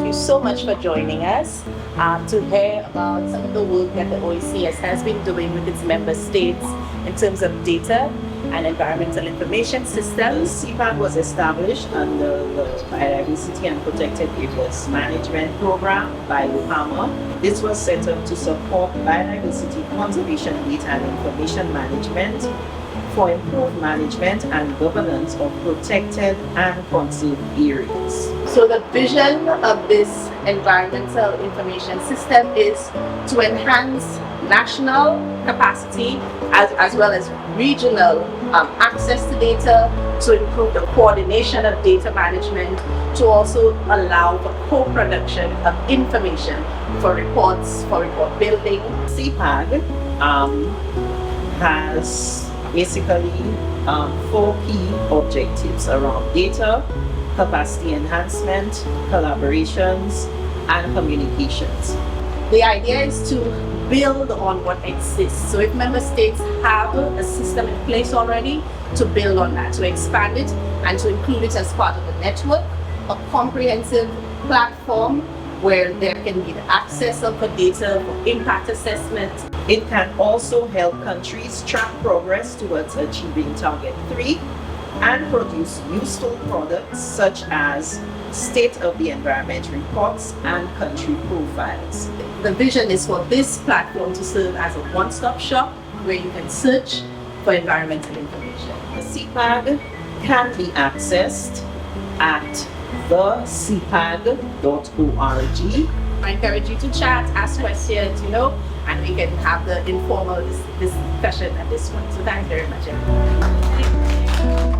you so much for joining us to hear about some of the work that the OECS has been doing with its member states in terms of data and environmental information systems. CPAG was established under the Biodiversity and Protected Areas Management Program by UPAMA. This was set up to support biodiversity conservation data and information management for improved management and governance of protected and conserved areas. So the vision of this environmental information system is to enhance national capacity as well as regional access to data, to improve the coordination of data management, to also allow for co-production of information for reports, for report building. CPAG has basically 4 key objectives around data, capacity enhancement, collaborations, and communications. The idea is to build on what exists. So if member states have a system in place already, to build on that, to expand it and to include it as part of the network, a comprehensive platform where there can be the access of the data for impact assessment. It can also help countries track progress towards achieving Target 3 and produce useful products such as state of the environment reports and country profiles. The vision is for this platform to serve as a one-stop shop where you can search for environmental information. The CPAG can be accessed at thecpag.org. I encourage you to chat, ask questions, and we can have the informal discussion at this point. So thanks very much, everyone.